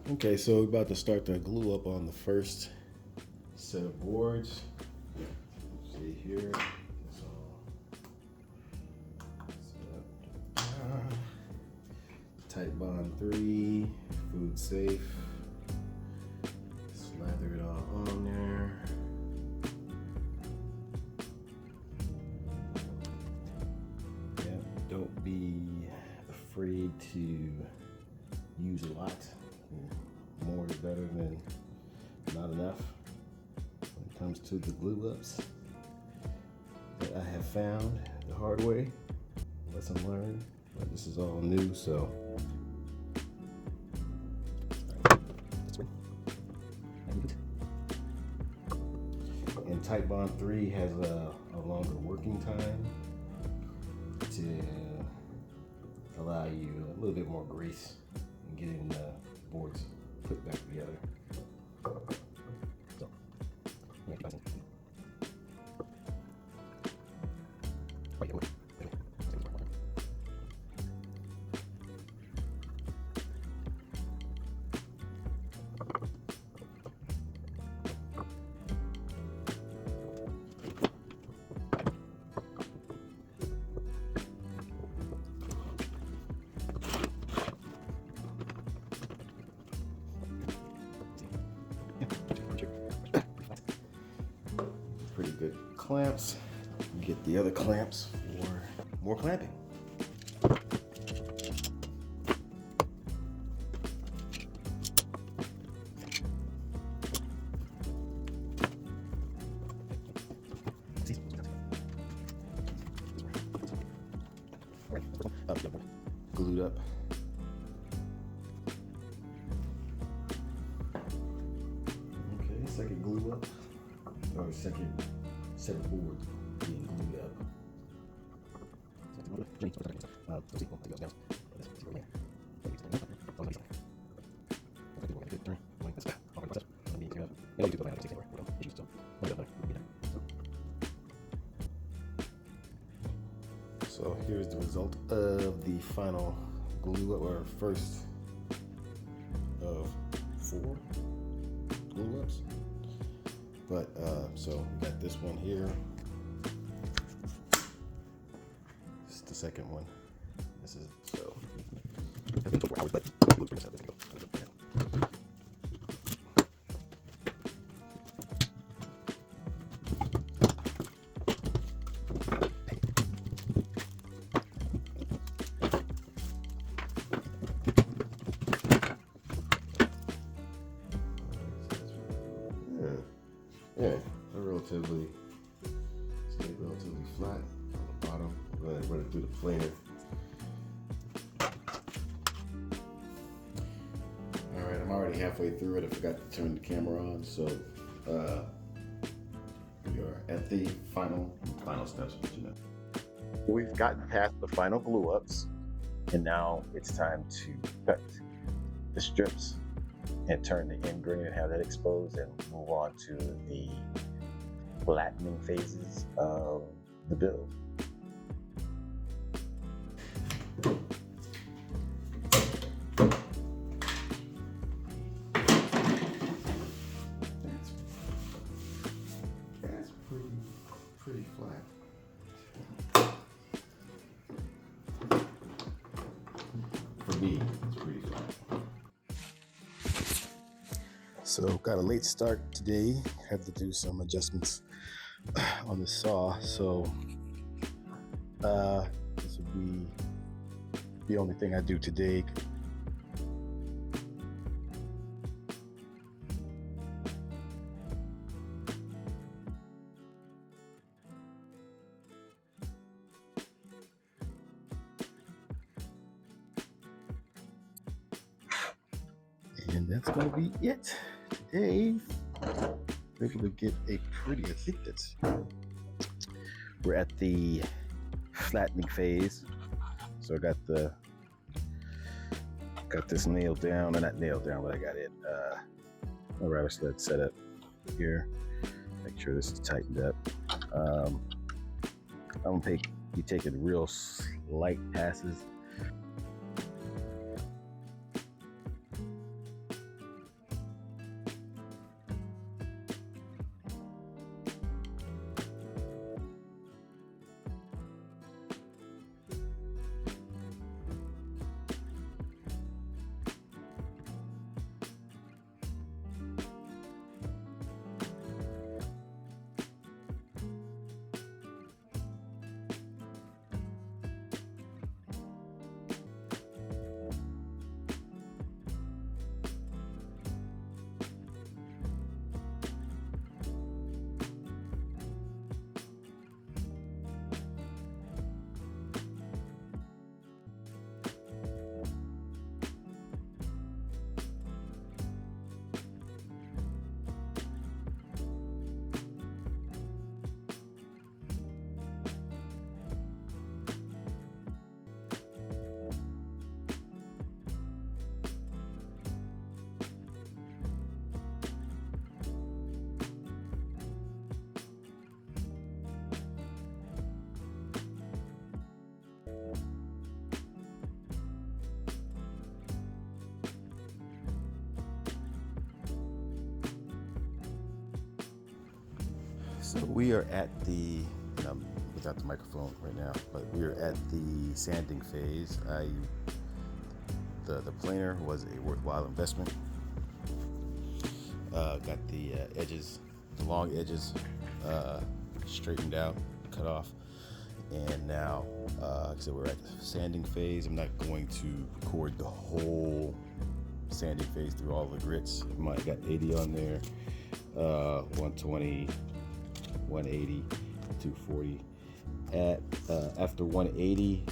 Okay, so we're about to start the glue up on the first set of boards. See here. It's all set up. Tight Bond 3, food safe. Slather it all on there. Yeah, don't be afraid to use a lot. More is better than not enough when it comes to the glue ups that I have found the hard way. Lesson learned, but this is all new, so. And Type Bond 3 has a longer working time to allow you a little bit more grace in getting the boards put back together. So, yeah, pretty good clamps. Get the other clamps for more clamping. Glued up. Okay, second glue up, or second set of boards being glued up. So here's the result of the final glue up, or first of 4 glue ups. But so we got this one here. This is the second one. This is so. Yeah, they're relatively flat on the bottom. I'm going to run it through the planer. All right, I'm already halfway through it. I forgot to turn the camera on, so we are at the final steps. We've gotten past the final glue ups, and now it's time to cut the strips and turn the end grain and have that exposed, and move on to the flattening phases of the build. That's pretty flat. For me, it's pretty flat. So got a late start today. Had to do some adjustments on the saw. So this will be the only thing I do today. And that's gonna be it today. Able to get a pretty, I think that's, we're at the flattening phase. So I got this nailed down, or not nailed down, but I got it, my router sled set up here. Make sure this is tightened up. I'm gonna be taking real slight passes. So we are at the, and I'm without the microphone right now, but we are at the sanding phase. The planer was a worthwhile investment. Got the edges, the long edges, straightened out, cut off, and now, so we're at the sanding phase. I'm not going to record the whole sanding phase through all the grits. I got 80 on there, 120, 180, 240. After 180,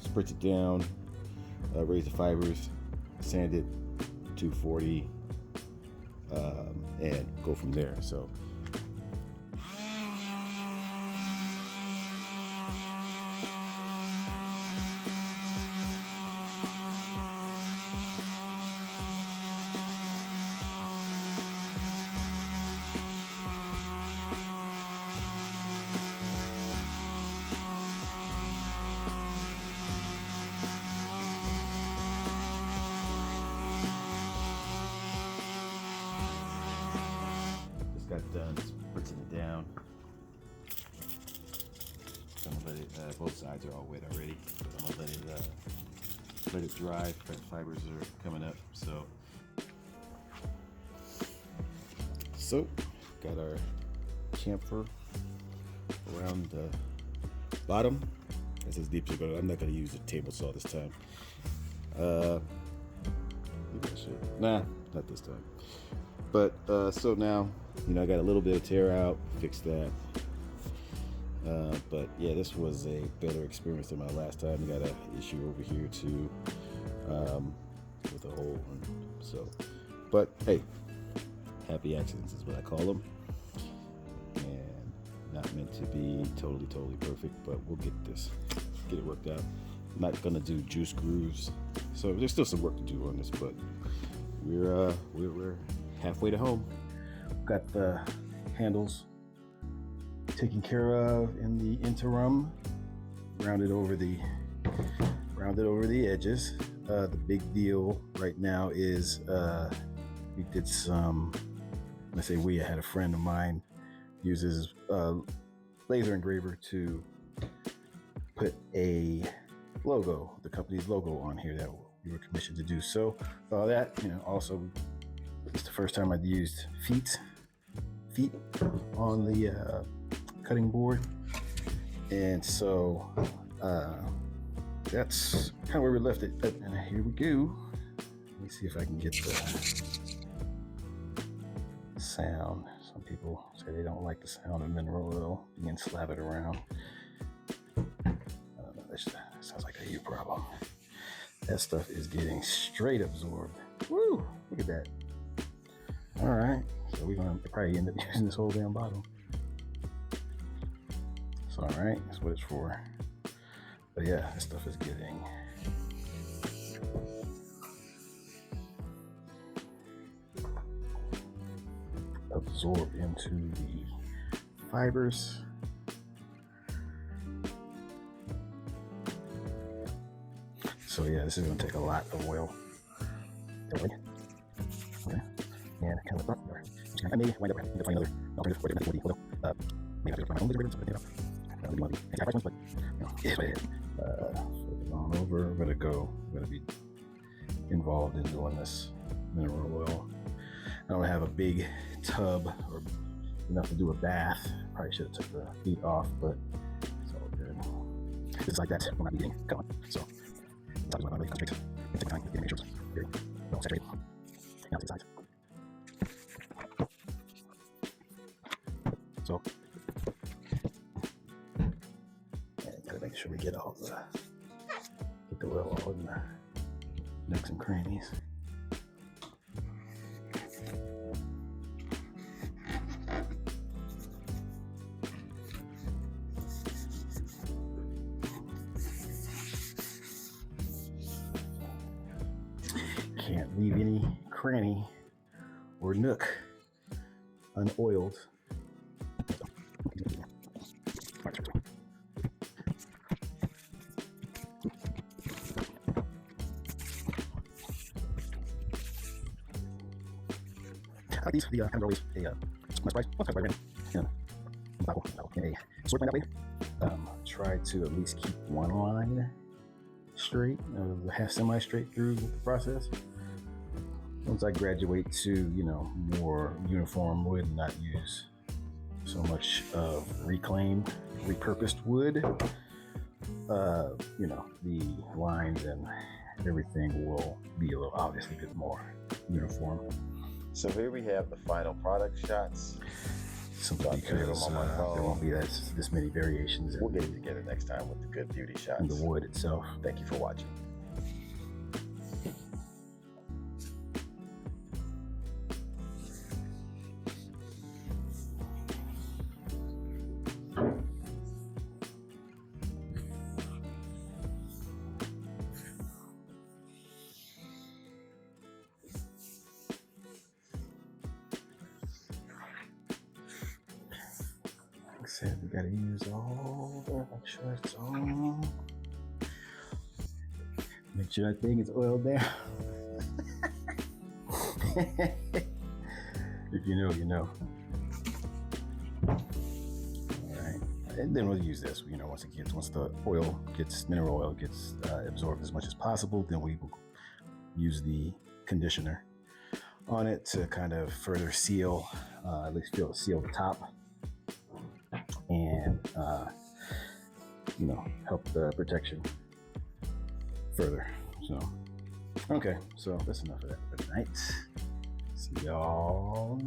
spritz it down, raise the fibers, sand it 240, and go from there. So got done spritzing it down. I'm gonna let it, both sides are all wet already. I'm gonna let it dry. The fibers are coming up. So got our chamfer around the bottom. That's as deep as it's gonna. I'm not gonna use a table saw this time. Maybe I should. Nah, not this time. But so now, I got a little bit of tear out, fixed that. But yeah, this was a better experience than my last time. We got an issue over here too, with a hole. So, but hey, happy accidents is what I call them. And not meant to be totally perfect, but we'll get it worked out. I'm not gonna do juice grooves, so there's still some work to do on this, but we're halfway to home. Got the handles taken care of in the interim. Rounded over the edges. The big deal right now is we did some. I say we. I had a friend of mine uses laser engraver to put a logo, the company's logo, on here that we were commissioned to do. So that also. It's the first time I've used feet on the cutting board, and so that's kind of where we left it. And here we go. Let me see if I can get the sound. Some people say they don't like the sound of mineral oil being slathered around. I don't know, that sounds like a you problem. That stuff is getting straight absorbed. Woo! Look at that. All right, so we're gonna probably end up using this whole damn bottle. So all right, that's what it's for. But yeah, this stuff is getting absorbed into the fibers. So yeah, this is gonna take a lot of oil. Okay. And kind of I may wind up having to find another alternative for different oil. Maybe I have to find my own liquid, but I don't want to be anti-price ones, but it's what it is. Flip it on over. I'm gonna be involved in doing this mineral oil. I don't have a big tub or enough to do a bath. Probably should have took the feet off, but it's all good. It's like that when I'm eating going. So that's why I'm really concentrate. Take time to make sure it's very well saturated. Now to the sides. So, gotta make sure we get the oil all in the nooks and crannies. Can't leave any cranny or nook unoiled. These kind of always a nice price. What's price right now? in a sword that way. Try to at least keep one line straight, half semi-straight through the process. Once I graduate to, more uniform wood and not use so much of reclaimed, repurposed wood, the lines and everything will be obviously a bit more uniform. So here we have the final product shots. Simply because there won't be this many variations. We'll get it together next time with the good beauty shots. And the wood itself. Thank you for watching. Said we gotta use all that, make sure it's all. Make sure that thing is oiled down. If you know, you know. Alright. And then we'll use this, once the mineral oil gets absorbed as much as possible, then we will use the conditioner on it to kind of further seal, at least seal the top. And help the protection further. So okay, so that's enough of that for tonight. See y'all